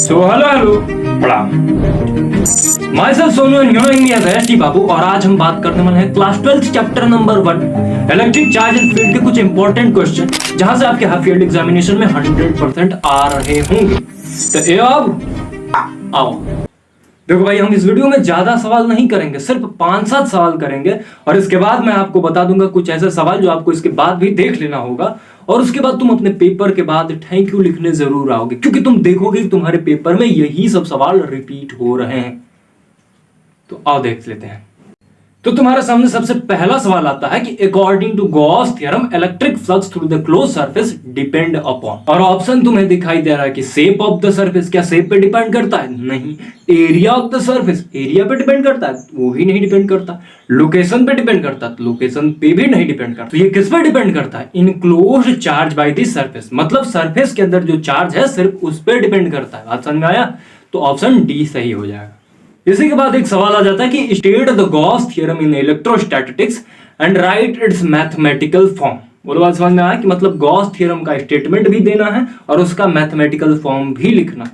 सो hello प्रणाम। Myself Sonu and you know India S T Babu, और आज हम बात करने वाले हैं class 12 chapter number 1 electric charge and field के कुछ इंपॉर्टेंट क्वेश्चन जहां से आपके हाफ ईयरली एग्जामिनेशन में 100% आ रहे होंगे। तो ए अब आओ देखो भाई, हम इस वीडियो में ज्यादा सवाल नहीं करेंगे, सिर्फ 5-7 सवाल करेंगे और इसके बाद मैं आपको बता दूंगा कुछ ऐसे सवाल जो आपको इसके बाद भी देख लेना होगा और उसके बाद तुम अपने पेपर के बाद थैंक यू लिखने जरूर आओगे, क्योंकि तुम देखोगे कि तुम्हारे पेपर में यही सब सवाल रिपीट हो रहे हैं। तो आओ देख लेते हैं। तो तुम्हारे सामने सबसे पहला सवाल आता है कि according to Gauss theorem electric flux through the close surface depend upon, और ऑप्शन तुम्हें दिखाई दे रहा है कि शेप ऑफ द सरफेस। क्या शेप पे डिपेंड करता है? नहीं। Area of the surface, area पे डिपेंड करता है? वो भी नहीं डिपेंड करता। लोकेशन पे डिपेंड करता है? लोकेशन पे भी नहीं डिपेंड करता। तो ये किस पे डिपेंड करता है? Enclosed charge by the surface, मतलब सरफेस के अंदर जो चार्ज है सिर्फ उस पर डिपेंड करता है। बात समझ में आया? तो ऑप्शन डी सही हो जाएगा। इसी के बाद एक सवाल आ जाता है कि state the Gauss theorem in electrostatics and right it's mathematical form. बोलो, बात समझ में आया कि मतलब गॉस थ्योरम का स्टेटमेंट भी देना है और उसका मैथमेटिकल फॉर्म भी लिखना है।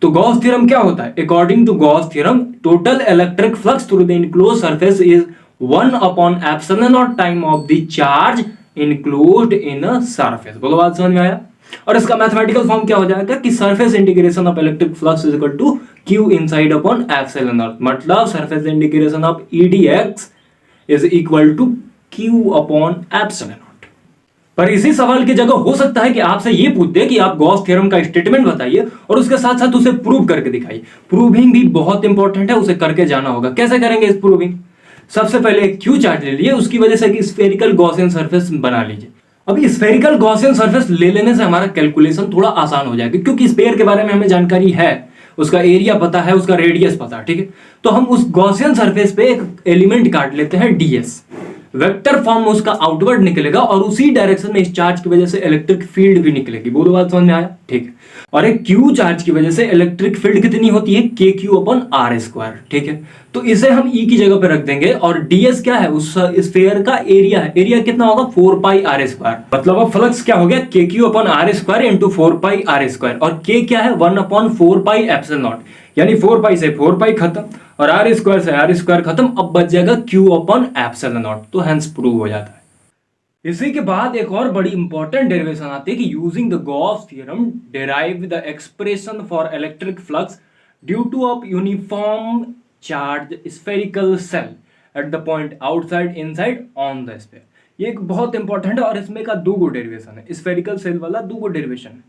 तो गॉस थ्योरम क्या होता है? According to Gauss theorem total electric flux through the enclosed surface is 1/ε0 time of the charge enclosed in a surface. बोलो, बात समझ में आया? और इसका मैथमेटिकल फॉर्म क्या हो जाएगा कि surface integration of electric flux is equal to q inside upon epsilon naught, मतलब surface integration of edx is equal to q upon epsilon naught. पर इसी सवाल की जगह हो सकता है कि आपसे ये पूछ दे कि आप गॉस थ्योरम का स्टेटमेंट बताइए और उसके साथ साथ उसे प्रूव करके दिखाइए। प्रूविंग भी बहुत इंपॉर्टेंट है, उसे करके जाना होगा। कैसे करेंगे इस प्रूविंग? सबसे पहले एक क्यू चार्ज ले लीजिए, उसकी वजह से एक स्फेरिकल गॉसियन सरफेस बना लीजिए। अब स्फेरिकल गॉसियन सरफेस ले लेने से हमारा कैलकुलेशन थोड़ा आसान हो जाएगा, क्योंकि स्फेयर के बारे में हमें जानकारी है, उसका एरिया पता है, उसका रेडियस पता है। ठीक है, तो हम उस गॉसियन सरफेस पे एक एलिमेंट काट लेते हैं ds, वेक्टर फॉर्म में उसका आउटवर्ड निकलेगा और उसी डायरेक्शन में इस चार्ज की वजह से इलेक्ट्रिक फील्ड भी निकलेगी। बोलो, बात समझ में आया? ठीक है, और एक क्यू चार्ज की वजह से इलेक्ट्रिक फील्ड कितनी होती है? kq upon r²। ठीक है, तो इसे हम e की जगह पे रख देंगे और ds क्या है? उस स्फीयर का एरिया है। एरिया कितना होगा? 4πr²। मतलब अब फ्लक्स क्या हो गया? kq upon r² into 4πr², और k क्या है? 1/4πε0, यानी 4π से 4π खत्म और r² से r² खत्म। अब बच जाएगा q अपॉन एप्सिलॉन, तो हेंस प्रूव हो जाता है। इसी के बाद एक और बड़ी इंपॉर्टेंट डेरिवेशन आती है कि using the Gauss theorem derive the expression for electric flux due two of uniform charge spherical shell at the point outside inside on the sphere. ये एक बहुत इंपॉर्टेंट है और इसमें का 2 डेरिवेशन है। स्फेरिकल सेल वाला 2 डेरिवेशन है।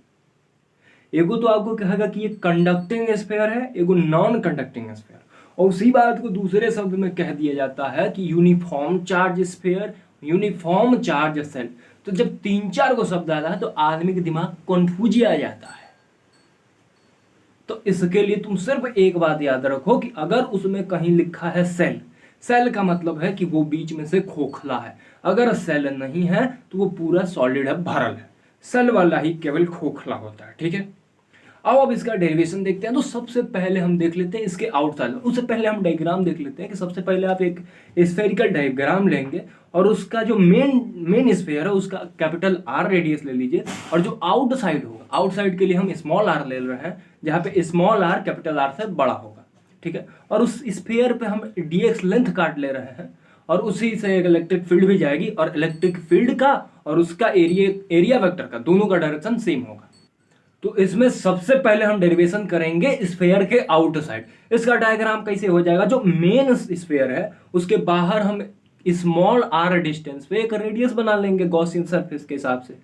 एगो तो आपको कहेगा कि ये कंडक्टिंग स्फीयर है, एगो नॉन कंडक्टिंग स्फीयर, और उसी बात को दूसरे शब्द में कह दिया जाता है कि uniform charge sphere, uniform charge shell. तो जब 3-4 को शब्द आता है तो आदमी के दिमाग कंफ्यूज आ जाता है। तो इसके लिए तुम सिर्फ एक बात याद रखो कि अगर उसमें कहीं लिखा है सेल, सेल का मतलब है कि वो बीच में से खोखला है। अगर सेल नहीं है तो वो पूरा सॉलिड है, भरल है। सेल वाला ही केवल खोखला होता है। ठीक है, आओ अब इसका डेरिवेशन देखते हैं। तो सबसे पहले हम देख लेते हैं इसके आउटसाइड। उससे पहले हम डायग्राम देख लेते हैं कि सबसे पहले आप एक स्फेरिकल डायग्राम लेंगे और उसका जो मेन स्फीयर है उसका कैपिटल R रेडियस ले लीजिए, और जो आउटसाइड होगा, आउटसाइड के लिए हम स्मॉल r ले रहे हैं, जहाँ पे स्मॉल r कैपिटल R से बड़ा होगा। ठीक है, और उस स्फीयर पे हम dx लेंथ काट ले रहे हैं और उसी से एक इलेक्ट्रिक फील्ड भी जाएगी, और इलेक्ट्रिक फील्ड का और उसका एरिया वेक्टर का दोनों का डायरेक्शन सेम होगा। तो इसमें सबसे पहले हम डेरिवेशन करेंगे स्फीयर के आउटसाइड। इसका डायग्राम कैसे हो जाएगा? जो मेन स्फीयर है उसके बाहर हम स्मॉल r डिस्टेंस पे एक रेडियस बना लेंगे गॉसियन सरफेस के हिसाब से।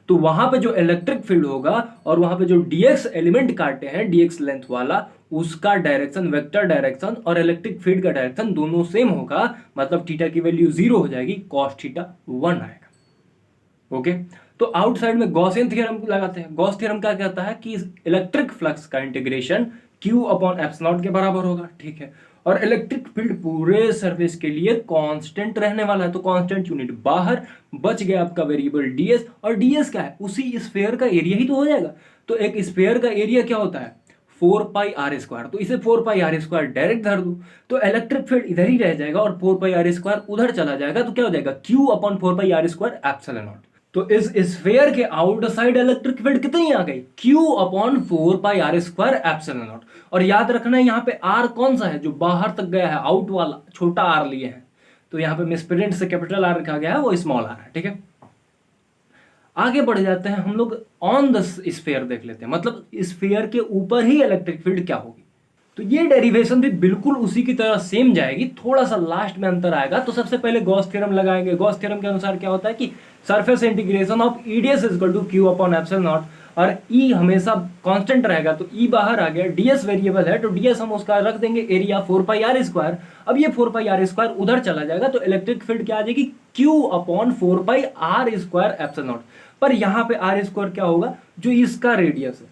तो वहां पे जो इलेक्ट्रिक फील्ड होगा और वहां पे जो dx एलिमेंट काटे हैं dx लेंथ वाला, उसका डायरेक्शन, वेक्टर डायरेक्शन और इलेक्ट्रिक फील्ड का डायरेक्शन दोनों सेम होगा। मतलब थीटा की वैल्यू 0 हो जाएगी, कॉस थीटा 1 आएगा। ओके, तो आउटसाइड में गॉसियन थ्योरम लगाते हैं। गॉस थ्योरम क्या कहता है कि इलेक्ट्रिक फ्लक्स का इंटीग्रेशन q अपॉन एप्सिलॉन के बराबर होगा। ठीक है, और इलेक्ट्रिक फील्ड पूरे सरफेस के लिए कांस्टेंट रहने वाला है, तो कांस्टेंट यूनिट बाहर बच गया आपका वेरिएबल ds, और ds क्या है? उसी स्फीयर का एरिया ही तो हो जाएगा। तो एक स्फीयर का एरिया क्या होता है? 4πr², तो इसे 4πr² डायरेक्ट धर दो तो इलेक्ट्रिक फील्ड इधर ही रह जाएगा और 4πr² उधर चला जाएगा, तो क्या हो जाएगा? q upon 4πr² epsilon not. तो इस स्फेयर के आउटसाइड इलेक्ट्रिक फील्ड कितनी आ गई, Q/4πr²ε0। और याद रखना है यहाँ पे आर कौन सा है, जो बाहर तक गया है, आउट वाला छोटा आर लिए हैं, तो यहाँ पे मिसप्रिंट से कैपिटल आर रखा गया है, वो स्मॉल आर है। ठीक है, आगे बढ़ जाते हैं हम लोग, ऑन द स्फेयर देख लेते हैं, मतलब स्फेयर के ऊपर ही इलेक्ट्रिक फील्ड क्या होगी। तो ये डेरिवेशन भी बिल्कुल उसी की तरह सेम जाएगी, थोड़ा सा लास्ट में अंतर आएगा। तो सबसे पहले गॉस थ्योरम लगाएंगे। गॉस थ्योरम के अनुसार क्या होता है कि surface integration of EDS equal to Q/ε0, और ई हमेशा कांस्टेंट रहेगा, तो ई बाहर आ गया, डीएस वेरिएबल है तो डीएस हम उसका रख देंगे एरिया 4πr²। अब ये 4πr² उधर चला जाएगा तो इलेक्ट्रिक फील्ड क्या आ जाएगी, Q/4πr²ε0। पर यहाँ पे r² क्या होगा, जो इसका रेडियस है,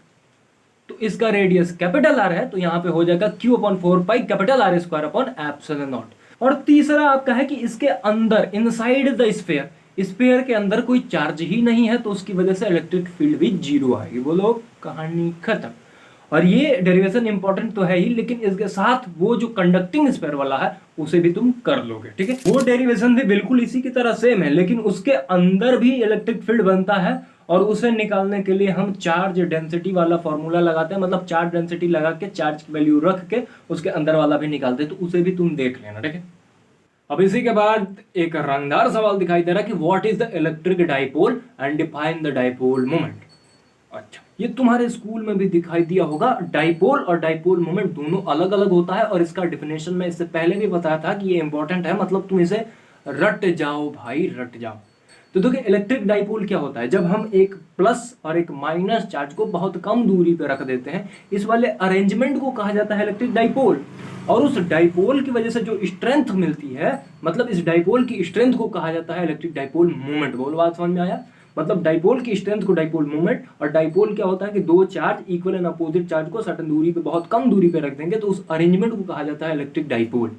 तो इसका रेडियस कैपिटल आर है, तो यहाँ पे हो जाएगा Q/4πr²ε0। और तीसरा आपका है कि इसके अंदर, इनसाइड द स्फेयर, स्फेयर के अंदर कोई चार्ज ही नहीं है, तो उसकी वजह से इलेक्ट्रिक फील्ड भी जीरो आएगी। बोलो, कहानी खत्म। और ये डेरिवेशन इंपॉर्टेंट तो है ही, लेकिन इसके साथ वो जो कंडक्टिंग स्फेयर वाला है उसे भी तुम कर लोगे। ठीक है, वो डेरिवेशन भी बिल्कुल इसी की तरह सेम है, लेकिन उसके अंदर भी इलेक्ट्रिक फील्ड बनता है, और उसे निकालने के लिए हम चार्ज डेंसिटी वाला फॉर्मूला लगाते हैं, मतलब चार्ज डेंसिटी लगा के चार्ज की वैल्यू रख के उसके अंदर वाला भी निकालते हैं, तो उसे भी तुम देख लेना। ठीक है, अब इसी के बाद एक रंगदार सवाल दिखाई दे रहा है कि what is the electric dipole and define the dipole moment. अच्छा, ये तुम्हारे स्कूल में भी दिखाई दिया होगा। डाइपोल और डाइपोल मोमेंट दोनों अलग अलग होता है, और इसका डिफिनेशन में इससे पहले भी बताया था कि ये इंपॉर्टेंट है, मतलब तुम इसे रट जाओ भाई, रट जाओ। तो देखिए, इलेक्ट्रिक डाइपोल क्या होता है, जब हम एक प्लस और एक माइनस चार्ज को बहुत कम दूरी पर रख देते हैं, इस वाले अरेंजमेंट को कहा जाता है इलेक्ट्रिक डाइपोल। और उस डाइपोल की वजह से जो स्ट्रेंथ मिलती है, मतलब इस डाइपोल की स्ट्रेंथ को कहा जाता है इलेक्ट्रिक डाइपोल मोमेंट। बोल, बात समझ में आया? मतलब डाइपोल की स्ट्रेंथ को डाइपोल मोमेंट, और डाइपोल क्या होता है कि दो charge equal and opposite charge को सर्टेन दूरी पे, बहुत कम दूरी पे रख देंगे, तो उस अरेंजमेंट को कहा जाता है electric dipole.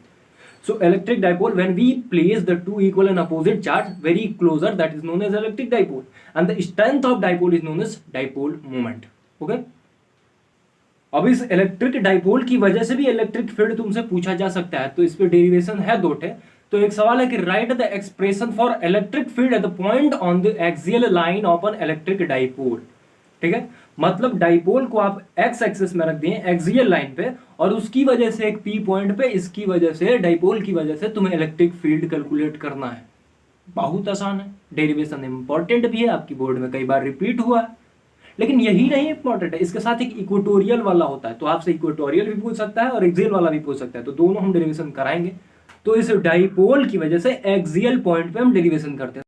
So electric dipole, when we place the two equal and opposite charge very closer, that is known as electric dipole, and the strength of dipole is known as dipole moment. Okay? अब इस electric dipole की वजह से भी electric field तुमसे पूछा जा सकता है, तो इस पे डेरिवेशन है दो ठे। तो एक सवाल है कि right the expression for electric field at the point on the axial line of an electric dipole. ठीक है, मतलब डाइपोल को आप एक्स एक्सिस में रख दिए एक्सियल लाइन पे, और उसकी वजह से एक पी पॉइंट पे, इसकी वजह से, डाइपोल की वजह से तुम्हें इलेक्ट्रिक फील्ड कैलकुलेट करना है। बहुत आसान है, डेरिवेशन इंपॉर्टेंट भी है, आपकी बोर्ड में कई बार रिपीट हुआ है। लेकिन यही नहीं इंपॉर्टेंट है, इसके साथ एक इक्वेटोरियल वाला होता है, तो आपसे इक्वेटोरियल भी पूछ सकता है और एक्सियल वाला भी पूछ सकता है, तो दोनों हम डेरिवेशन कराएंगे। तो इस डाइपोल की वजह से एक्सियल पॉइंट पे हम डेरिवेशन करते हैं।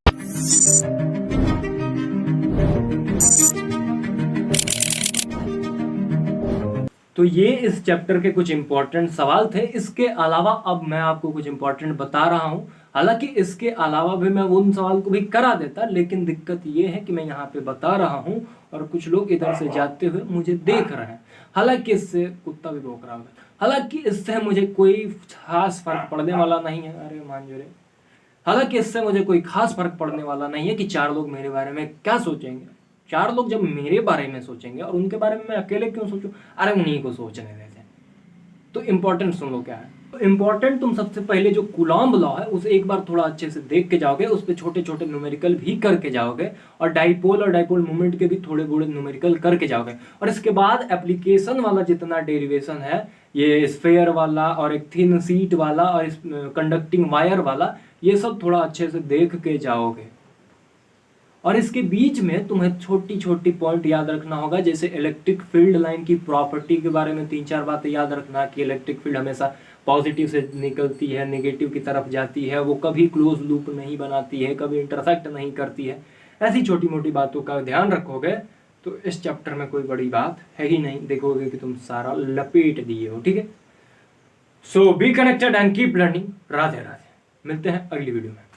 तो ये इस चैप्टर के कुछ इंपॉर्टेंट सवाल थे। इसके अलावा अब मैं आपको कुछ इंपॉर्टेंट बता रहा हूं, हालांकि इसके अलावा भी मैं उन सवाल को भी करा देता, लेकिन दिक्कत ये है कि मैं यहाँ पे बता रहा हूँ और कुछ लोग इधर से जाते हुए मुझे देख रहे हैं। हालांकि इससे, कुत्ता भी भौंक रहा है, हालांकि इससे मुझे कोई खास फर्क पड़ने वाला नहीं है। अरे मांजरे, हालांकि इससे मुझे कोई खास फर्क पड़ने वाला नहीं है कि चार लोग मेरे बारे में क्या सोचेंगे। चार लोग जब मेरे बारे में सोचेंगे, और उनके बारे में मैं अकेले क्यों सोचूं, अरे उन्हीं को सोचने देते हैं। तो इंपॉर्टेंट सुन लो क्या है। तो इंपॉर्टेंट, तुम सबसे पहले जो कूलॉम्ब लॉ है उसे एक बार थोड़ा अच्छे से देख के जाओगे, उस पर छोटे छोटे न्यूमेरिकल भी करके जाओगे, और डाइपोल मोमेंट के भी थोड़े थोड़े न्यूमेरिकल करके जाओगे। और इसके बाद एप्लीकेशन वाला जितना डेरिवेशन है, ये स्फेयर वाला और एक थिन सीट वाला और इस कंडक्टिंग वायर वाला, ये सब थोड़ा अच्छे से देख के जाओगे। और इसके बीच में तुम्हें छोटी छोटी पॉइंट याद रखना होगा, जैसे इलेक्ट्रिक फील्ड लाइन की प्रॉपर्टी के बारे में 3-4 बातें याद रखना, कि इलेक्ट्रिक फील्ड हमेशा पॉजिटिव से निकलती है, नेगेटिव की तरफ जाती है, वो कभी क्लोज लूप नहीं बनाती है, कभी इंटरसेक्ट नहीं करती है। ऐसी छोटी मोटी बातों का ध्यान रखोगे तो इस चैप्टर में कोई बड़ी बात है ही नहीं, देखोगे कि तुम सारा लपेट दिए हो। ठीक है, so be connected and keep learning. Radhe Radhe, मिलते हैं अगली वीडियो में।